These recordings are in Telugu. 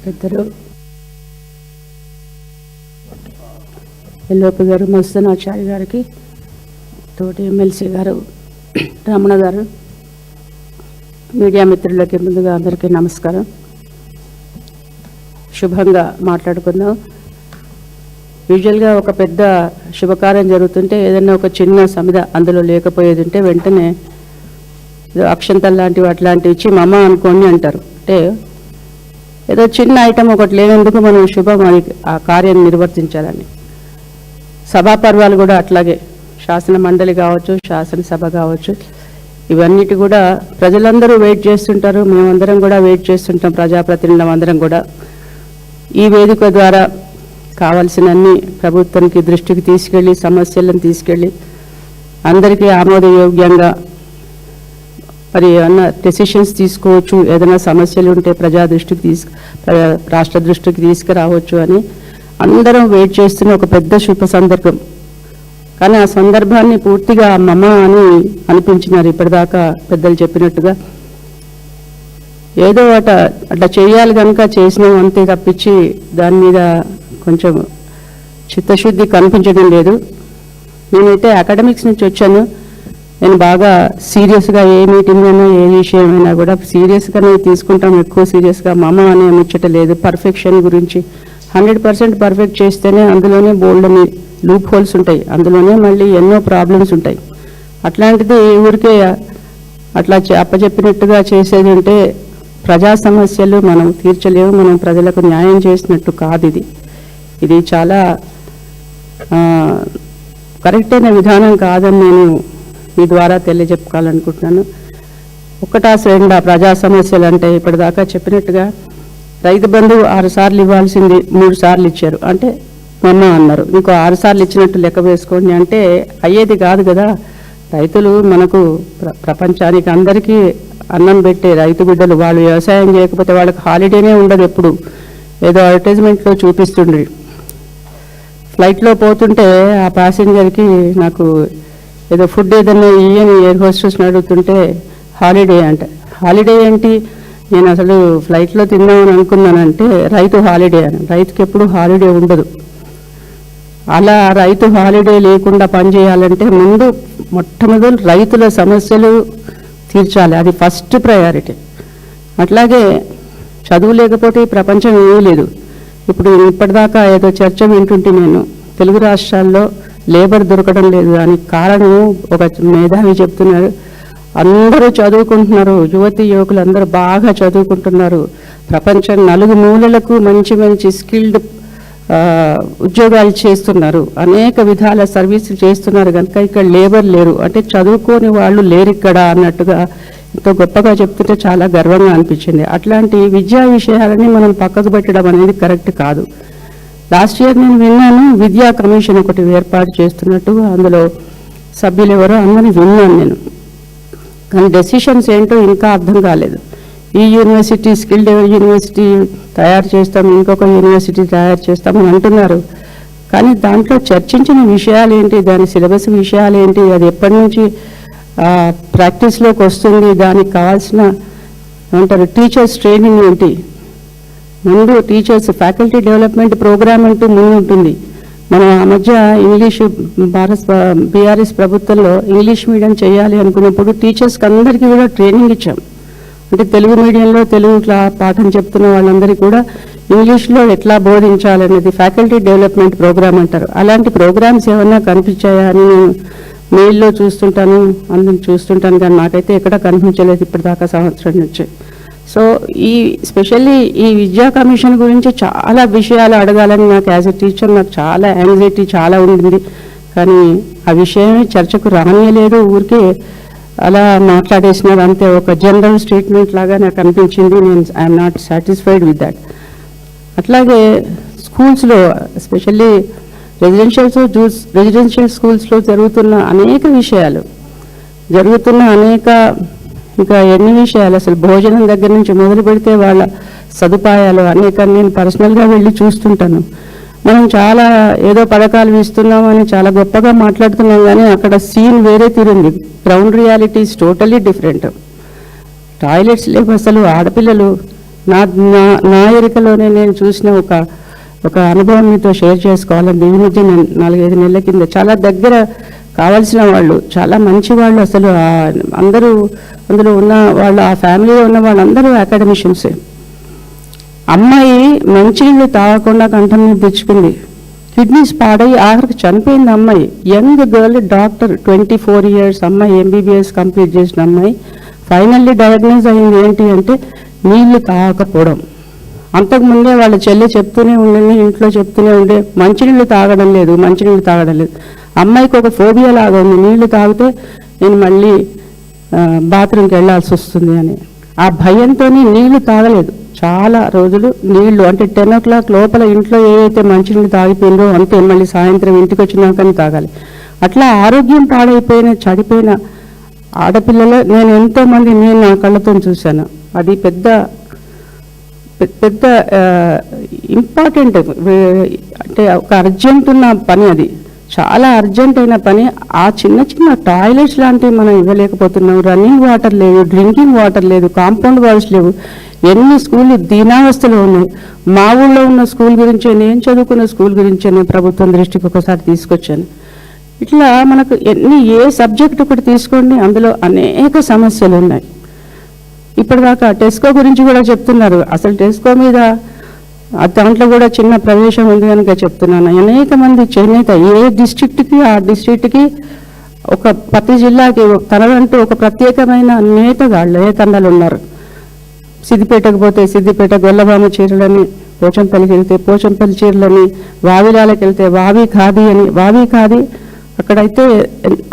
పెద్దలు ఎల్లోపి గారు, మస్తానాచార్య గారికి, తోటి ఎమ్మెల్సీ గారు రమణ గారు, మీడియా మిత్రులకి ముందుగా అందరికీ నమస్కారం. శుభంగా మాట్లాడుకుందాం. యూజువల్గా ఒక పెద్ద శుభకార్యం జరుగుతుంటే ఏదైనా ఒక చిన్న సమిద అందులో లేకపోయేది ఉంటే వెంటనే అక్షంతలు లాంటివి అట్లాంటివి ఇచ్చి మమ్మ అనుకోండి అంటారు. అంటే ఏదో చిన్న ఐటమ్ ఒకటి లేనందుకు మనం శుభం ఆ కార్యాన్ని నిర్వర్తించాలని. సభాపర్వాలు కూడా అట్లాగే, శాసన మండలి కావచ్చు, శాసనసభ కావచ్చు, ఇవన్నిటి కూడా ప్రజలందరూ వెయిట్ చేస్తుంటారు. మేమందరం కూడా వెయిట్ చేస్తుంటాం, ప్రజాప్రతినిధులం అందరం కూడా. ఈ వేదిక ద్వారా కావాల్సినన్ని ప్రభుత్వానికి దృష్టికి తీసుకెళ్ళి, సమస్యలను తీసుకెళ్ళి అందరికీ ఆమోదయోగ్యంగా మరి ఏమన్నా డెసిషన్స్ తీసుకోవచ్చు, ఏదైనా సమస్యలు ఉంటే ప్రజా దృష్టికి రాష్ట్ర దృష్టికి తీసుకురావచ్చు అని అందరం వెయిట్ చేస్తున్న ఒక పెద్ద శుభ సందర్భం. కానీ ఆ సందర్భాన్ని పూర్తిగా మమ్మ అని అనిపించినారు ఇప్పటిదాకా పెద్దలు చెప్పినట్టుగా. ఏదో అట్లా చేయాలి కనుక చేసినాం అంతే తప్పించి దాని మీద కొంచెం చిత్తశుద్ధి కనిపించడం లేదు. నేనైతే అకాడమిక్స్ నుంచి వచ్చాను. నేను బాగా సీరియస్గా ఏ మీటింగ్ అయినా ఏ విషయమైనా కూడా సీరియస్గానే తీసుకుంటాం, ఎక్కువ సీరియస్గా మమ్మ అనే ముచ్చట లేదు. పర్ఫెక్షన్ గురించి 100% పర్ఫెక్ట్ చేస్తేనే అందులోనే బోల్డ్ అని లూప్ హోల్స్ ఉంటాయి, అందులోనే మళ్ళీ ఎన్నో ప్రాబ్లమ్స్ ఉంటాయి. అట్లాంటిది ఊరికే అట్లా అప్పచెప్పినట్టుగా చేసేది ఉంటే ప్రజా సమస్యలు మనం తీర్చలేము, మనం ప్రజలకు న్యాయం చేసినట్టు కాదు. ఇది చాలా కరెక్ట్ అయిన విధానం కాదని నేను మీ ద్వారా తెలియజెప్పుకోవాలనుకుంటున్నాను. ఒకటా రెండా ప్రజా సమస్యలు అంటే ఇప్పటిదాకా చెప్పినట్టుగా రైతు బంధు 6 సార్లు ఇవ్వాల్సింది 3 సార్లు ఇచ్చారు, అంటే మొన్న అన్నారు ఇంకో 6 సార్లు ఇచ్చినట్టు లెక్క వేసుకోండి అంటే అయ్యేది కాదు కదా. రైతులు మనకు ప్రపంచానికి అందరికీ అన్నం పెట్టే రైతు బిడ్డలు. వాళ్ళు వ్యవసాయం చేయకపోతే వాళ్ళకి హాలిడేనే ఉండదు. ఎప్పుడు ఏదో అడ్వర్టైజ్మెంట్లో చూపిస్తుండ్రి. ఫ్లైట్లో పోతుంటే ఆ ప్యాసింజర్కి నాకు ఏదో ఫుడ్ ఏదన్నా ఇయ్యని ఎయిర్ హోస్టెస్ని అడుగుతుంటే హాలిడే అంట. హాలిడే ఏంటి, నేను అసలు ఫ్లైట్లో తిందామని అనుకున్నానంటే రైతు హాలిడే అని. రైతుకి ఎప్పుడు హాలిడే ఉండదు. అలా రైతు హాలిడే లేకుండా పనిచేయాలంటే ముందు మొట్టమొదటి రైతుల సమస్యలు తీర్చాలి, అది ఫస్ట్ ప్రయారిటీ. అట్లాగే చదువు లేకపోతే ఈ ప్రపంచం ఏమీ లేదు. ఇప్పుడు ఇప్పటిదాకా ఏదో చర్చ వింటుంటే నేను తెలుగు రాష్ట్రాల్లో లేబర్ దొరకడం లేదు. దానికి కారణం ఒక మేధావి చెప్తున్నారు, అందరూ చదువుకుంటున్నారు, యువతి యువకులు అందరూ బాగా చదువుకుంటున్నారు, ప్రపంచం నలుగు మూలలకు మంచి మంచి స్కిల్డ్ ఉద్యోగాలు చేస్తున్నారు, అనేక విధాల సర్వీసులు చేస్తున్నారు, కనుక ఇక్కడ లేబర్ లేరు, అంటే చదువుకోని వాళ్ళు లేరు ఇక్కడ అన్నట్టుగా ఎంతో గొప్పగా చెప్తుంటే చాలా గర్వంగా అనిపించింది. అట్లాంటి విద్యా విషయాలని మనం పక్కకు పెట్టడం అనేది కరెక్ట్ కాదు. లాస్ట్ ఇయర్ నేను విన్నాను, విద్యా కమిషన్ ఒకటి ఏర్పాటు చేస్తున్నట్టు, అందులో సభ్యులు ఎవరో అందరినీ విన్నాను నేను. కానీ డెసిషన్స్ ఏంటో ఇంకా అర్థం కాలేదు. ఈ యూనివర్సిటీ స్కిల్డ్ యూనివర్సిటీ తయారు చేస్తాం, ఇంకొక యూనివర్సిటీ తయారు చేస్తామని అంటున్నారు. కానీ దాంట్లో చర్చించిన విషయాలు ఏంటి, దాని సిలబస్ విషయాలు ఏంటి, అది ఎప్పటి నుంచి ప్రాక్టీస్లోకి వస్తుంది, దానికి కావాల్సిన ఏమంటారు టీచర్స్ ట్రైనింగ్ ఏంటి, ముందు టీచర్స్ ఫ్యాకల్టీ డెవలప్మెంట్ ప్రోగ్రామ్ అంటూ ముందు ఉంటుంది. మనం ఆ మధ్య ఇంగ్లీషు బీఆర్ఎస్ ప్రభుత్వంలో ఇంగ్లీష్ మీడియం చేయాలి అనుకున్నప్పుడు టీచర్స్కి అందరికీ కూడా ట్రైనింగ్ ఇచ్చాం. అంటే తెలుగు మీడియంలో తెలుగు పాఠం చెప్తున్న వాళ్ళందరికీ కూడా ఇంగ్లీష్లో ఎట్లా బోధించాలనేది ఫ్యాకల్టీ డెవలప్మెంట్ ప్రోగ్రామ్ అంటారు. అలాంటి ప్రోగ్రామ్స్ ఏమన్నా కనిపించాయా అని నేను మెయిల్లో చూస్తుంటాను, అందరిని చూస్తుంటాను, కానీ నాకైతే ఎక్కడ కనిపించలేదు ఇప్పటిదాకా సంవత్సరం నుంచి. సో స్పెషల్లీ ఈ విద్యా కమిషన్ గురించి చాలా విషయాలు అడగాలని నాకు యాజ్ ఎ టీచర్ నాకు చాలా యాంగ్జైటీ చాలా ఉండింది. కానీ ఆ విషయమే చర్చకు రానియలేదు, ఊరికే అలా మాట్లాడేసినారు అంతే, ఒక జనరల్ స్టేట్మెంట్ లాగా నాకు అనిపించింది. నేను I'm not satisfied with that. అట్లాగే స్కూల్స్లో ఎస్పెషల్లీ రెసిడెన్షియల్ స్కూల్స్లో జరుగుతున్న అనేక విషయాలు, ఇంకా ఎన్ని విషయాలు, అసలు భోజనం దగ్గర నుంచి మొదలు పెడితే వాళ్ళ సదుపాయాలు అనేక నేను పర్సనల్గా వెళ్ళి చూస్తుంటాను. మనం చాలా ఏదో పథకాలు ఇస్తున్నామని చాలా గొప్పగా మాట్లాడుతున్నాం, కానీ అక్కడ సీన్ వేరే తీరుంది. Ground reality is totally different. Toilets లేవు, అసలు ఆడపిల్లలు నా నా ఎరికలోనే నేను చూసిన ఒక అనుభవం మీతో షేర్ చేసుకోవాలని దీని మధ్య నేను 4-5 నెలల కింద చాలా దగ్గర కావాల్సిన వాళ్ళు, చాలా మంచి వాళ్ళు, అసలు అందరూ అందులో ఉన్న వాళ్ళు, ఆ ఫ్యామిలీలో ఉన్న వాళ్ళందరూ అకాడమిషియన్సే. అమ్మాయి మంచినీళ్ళు తాగకుండా కంఠం మీద తెచ్చుకుంది, కిడ్నీస్ పాడై ఆఖరికి చనిపోయింది అమ్మాయి. యంగ్ గర్ల్, డాక్టర్, 24 years అమ్మాయి, MBBS కంప్లీట్ చేసిన అమ్మాయి. ఫైనల్లీ డయాగ్నోజ్ అయింది ఏంటి అంటే నీళ్లు తాగకపోవడం. అంతకుముందే వాళ్ళ చెల్లి చెప్తూనే ఉండింది, ఇంట్లో చెప్తూనే ఉండే మంచినీళ్ళు తాగడం లేదు. అమ్మాయికి ఒక ఫోబియా లాగా ఉంది, నీళ్లు తాగితే నేను మళ్ళీ బాత్రూమ్కి వెళ్ళాల్సి వస్తుంది అని. ఆ భయంతో నీళ్లు తాగలేదు చాలా రోజులు. నీళ్లు అంటే 10 o'clock లోపల ఇంట్లో ఏదైతే మంచినీళ్ళు తాగిపోయిందో అంతే, మళ్ళీ సాయంత్రం ఇంటికి వచ్చినాకని తాగాలి. అట్లా ఆరోగ్యం పాడైపోయిన చెడిపోయిన ఆడపిల్లలు నేను ఎంతోమంది నేను నా కళ్ళతో చూశాను. అది పెద్ద ఇంపార్టెంట్, అంటే ఒక అర్జెంట్ ఉన్న పని, అది చాలా అర్జెంట్ అయిన పని. ఆ చిన్న చిన్న టాయిలెట్స్ లాంటివి మనం ఇవ్వలేకపోతున్నాం. రన్నింగ్ వాటర్ లేదు, డ్రింకింగ్ వాటర్ లేదు, కాంపౌండ్ వాల్స్ లేవు. ఎన్ని స్కూళ్ళు దీనావస్థలో ఉన్నాయి. మా ఊళ్ళో ఉన్న స్కూల్ గురించే, నేను చదువుకున్న స్కూల్ గురించే నేను ప్రభుత్వం దృష్టికి ఒకసారి తీసుకొచ్చాను. ఇట్లా మనకు ఏ సబ్జెక్ట్ ఒకటి తీసుకోండి, అందులో అనేక సమస్యలు ఉన్నాయి. ఇప్పటిదాకా టెస్కో గురించి కూడా చెప్తున్నారు. అసలు టెస్కో మీద దాంట్లో కూడా చిన్న ప్రవేశం ఉంది కనుక చెప్తున్నాను. అనేక మంది చేనేత ఏ డిస్ట్రిక్ట్కి ఆ డిస్ట్రిక్ట్కి ప్రతి జిల్లాకి తనదంటూ ఒక ప్రత్యేకమైన నేతగాళ్ళు ఉన్నారు. సిద్దిపేటకు పోతే సిద్దిపేట గొల్లబామ చీరలని, పోచంపల్లికి వెళ్తే పోచంపల్లి చీరలని, వావిలాలకు వెళ్తే వావి ఖాదీ అని, వావి ఖాదీ అక్కడైతే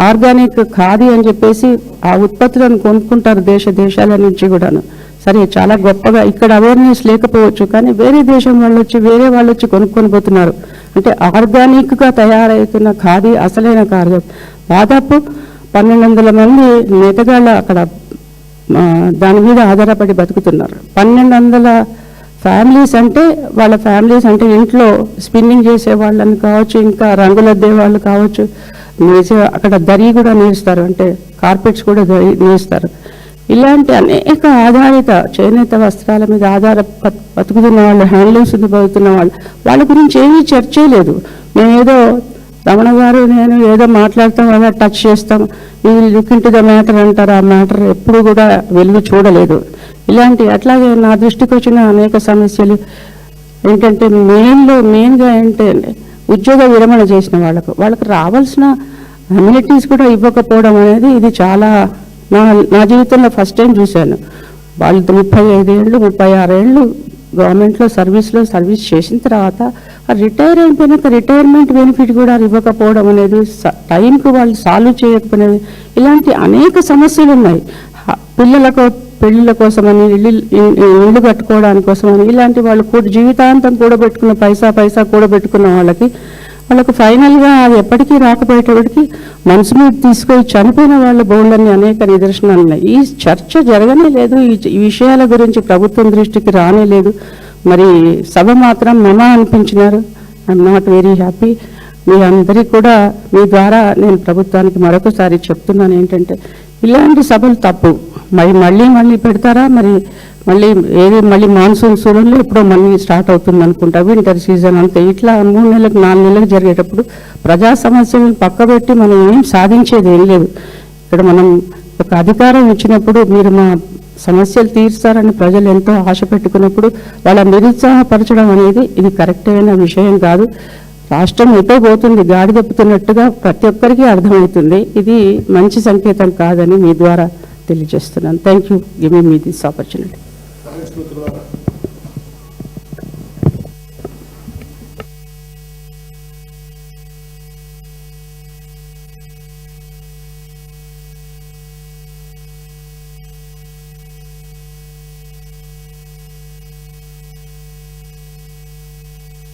ఆర్గానిక్ ఖాదీ అని చెప్పేసి ఆ ఉత్పత్తులను కొనుక్కుంటారు దేశాల నుంచి కూడాను. సరే, చాలా గొప్పగా ఇక్కడ అవేర్నెస్ లేకపోవచ్చు, కానీ వేరే దేశం వాళ్ళు వచ్చి కొనుక్కొని పోతున్నారు. అంటే ఆర్గానిక్గా తయారవుతున్న ఖాదీ అసలైన ఖాదీ. దాదాపు 1200 మంది నేతగాళ్ళ అక్కడ దాని మీద ఆధారపడి బతుకుతున్నారు. 1200 ఫ్యామిలీస్ అంటే వాళ్ళ ఫ్యామిలీస్ అంటే ఇంట్లో స్పిన్నింగ్ చేసే వాళ్ళని కావచ్చు, ఇంకా రంగులద్దే వాళ్ళు కావచ్చు, అక్కడ దరి కూడా నేస్తారు, అంటే కార్పెట్స్ కూడా నేస్తారు. ఇలాంటి అనేక ఆధారిత చేనేత వస్త్రాల మీద బతుకుతున్న వాళ్ళు, హ్యాండ్లూమ్స్ బతుకుతున్న వాళ్ళ గురించి ఏమీ చర్చే లేదు. మేమేదో రమణ గారు నేను ఏదో మాట్లాడతాం, అలా టచ్ చేస్తాం, ఇది లుక్ ఇంటు ద మ్యాటర్ అంటారు. ఆ మ్యాటర్ ఎప్పుడు కూడా వెలుగు చూడలేదు. అట్లాగే నా దృష్టికి వచ్చిన అనేక సమస్యలు ఏంటంటే మెయిన్గా ఏంటంటే ఉద్యోగ విరమణ చేసిన వాళ్ళకు రావాల్సిన అమ్యూనిటీస్ కూడా ఇవ్వకపోవడం అనేది ఇది చాలా నా జీవితంలో ఫస్ట్ టైం చూశాను. వాళ్ళు 35 ఏళ్ళు 36 ఏళ్ళు గవర్నమెంట్లో సర్వీస్ చేసిన తర్వాత రిటైర్ అయిపోయినాక రిటైర్మెంట్ బెనిఫిట్ కూడా ఇవ్వకపోవడం అనేది, టైంకు వాళ్ళు సాల్వ్ చేయకపోయినది, ఇలాంటి అనేక సమస్యలు ఉన్నాయి. పెళ్ళిళ్ళ కోసమని, ఇల్లు కట్టుకోవడానికి కోసమని, ఇలాంటి వాళ్ళు జీవితాంతం కూడబెట్టుకున్న పైసా కూడబెట్టుకున్న వాళ్ళకు ఫైనల్గా అది ఎప్పటికీ రాకపోయేటప్పటికీ మనసు మీద తీసుకొని చనిపోయిన వాళ్ళ బోళ్ళని అనేక నిదర్శనాలు ఉన్నాయి. ఈ చర్చ జరగనే లేదు, ఈ విషయాల గురించి ప్రభుత్వం దృష్టికి రానే లేదు. మరి సభ మాత్రం మమా అనిపించినారు. I'm not very happy. మీ అందరికీ కూడా మీ ద్వారా నేను ప్రభుత్వానికి మరొకసారి చెప్తున్నాను ఏంటంటే ఇలాంటి సభలు తప్పు. మళ్ళీ పెడతారా? మళ్ళీ మాన్సూన్ సీజన్లో ఎప్పుడో మళ్ళీ స్టార్ట్ అవుతుంది అనుకుంటా, వింటర్ సీజన్ అంతే. ఇట్లా 3 నెలలకు 4 నెలలకు జరిగేటప్పుడు ప్రజా సమస్యలను పక్కబెట్టి మనం ఏం సాధించేది ఏం లేదు. ఇక్కడ మనం ఒక అధికారం ఇచ్చినప్పుడు మీరు మా సమస్యలు తీర్చారని ప్రజలు ఎంతో ఆశ పెట్టుకున్నప్పుడు వాళ్ళ నిరుత్సాహపరచడం అనేది ఇది కరెక్ట్ అయిన విషయం కాదు. రాష్ట్రం ఎటో పోతుంది, గాడి తప్పుతున్నట్టుగా ప్రతి ఒక్కరికి అర్థమవుతుంది. ఇది మంచి సంకేతం కాదని మీ ద్వారా తెలియజేస్తున్నాను. Thank you giving me this opportunity.